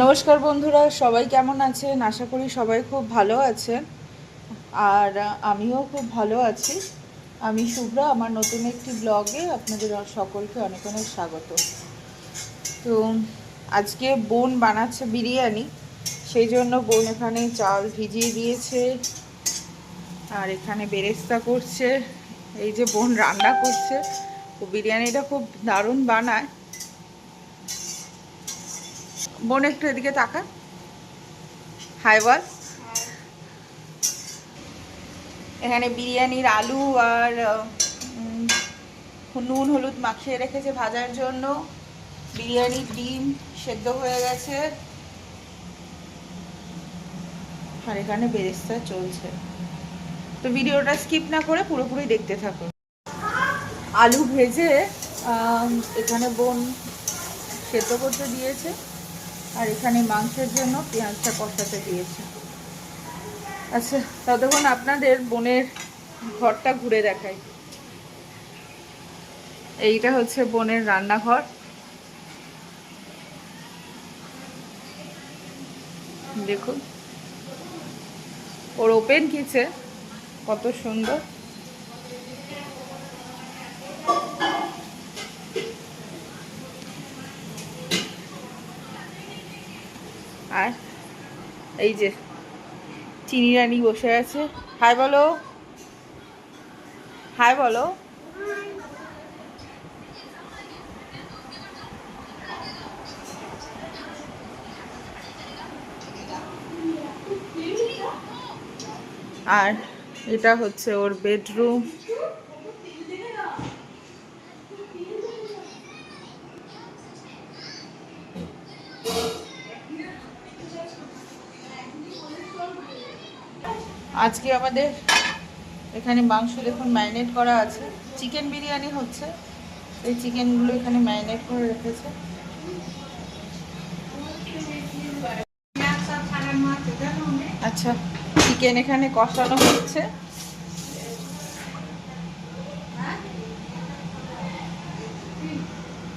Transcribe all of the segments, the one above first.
নমস্কার বন্ধুরা, সবাই কেমন আছেন? আশা করি সবাই খুব ভালো আছেন। আর আমিও খুব ভালো আছি। আমি শুভ্রা, আমার নতুন একটি ব্লগে আপনাদের সকলকে অনেক অনেক স্বাগত। তো আজকে বোন বানাচ্ছে বিরিয়ানি, সেই জন্য বোন এখানে চাল ভিজিয়ে দিয়েছে আর এখানে বেরেস্তা করছে। এই যে বোন রান্না করছে, ও বিরিয়ানিটা খুব দারুণ বানায়। বোন একটু এদিকে তাকা, হাই বল। এখানে বিরিয়ানির আলু আর নুন হলুদ মাখিয়ে রেখেছে ভাজার জন্য। বিরিয়ানির ডিম সেদ্ধ হয়ে গেছে আর এখানে বেরেস্তা চলছে। তো ভিডিওটা স্কিপ না করে পুরোপুরি দেখতে থাকুন। আলু ভেজে এখানে বোন সেদ্ধ করতে দিয়েছে আর এখানে মাংসের জন্য পেঁয়াজটা কষাতে দিয়েছে। আচ্ছা, ততক্ষণ আপনাদের বোনের ঘরটা ঘুরে দেখাই। এইটা হচ্ছে বোনের রান্নাঘর। দেখুন, ওর ওপেন কিচেন, কত সুন্দর। আর এই যে চিনি রানী বসে আছে। হাই বলো, হাই বলো। আর এটা হচ্ছে ওর বেডরুম। আজকে আমাদের এখানে মাংস দেখুন ম্যারিনেট করা আছে। চিকেন বিরিয়ানি হচ্ছে, এই চিকেনগুলো এখানে ম্যারিনেট করে রেখেছে। আচ্ছা, চিকেন এখানে কষানো হচ্ছে।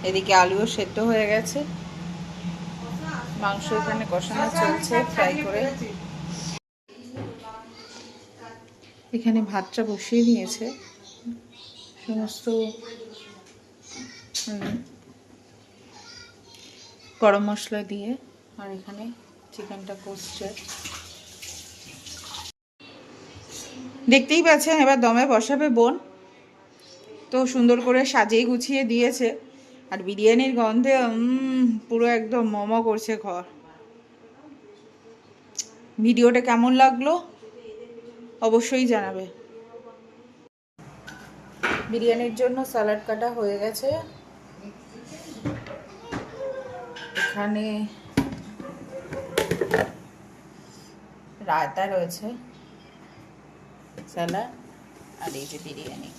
এদিকে আলুও সেদ্ধ হয়ে গেছে, মাংস এখানে কষানো চলছে ফ্রাই করে। এখানে ভাতটা বসিয়ে নিয়েছে সমস্ত গরম মশলা দিয়ে, আর এখানে চিকেনটা কষছে। দেখতেই পাচ্ছেন এবার দমে বসাবে বোন। তো সুন্দর করে সাজিয়ে গুছিয়ে দিয়েছে আর বিরিয়ানির গন্ধে পুরো একদম মোমো করছে ঘর। ভিডিওটা কেমন লাগলো অবশ্যই জানাবে। বিরিয়ানির জন্য স্যালাড কাটা হয়ে গেছে। এখানে রায়তা রয়েছে, স্যালাড আর এই যে বিরিয়ানি।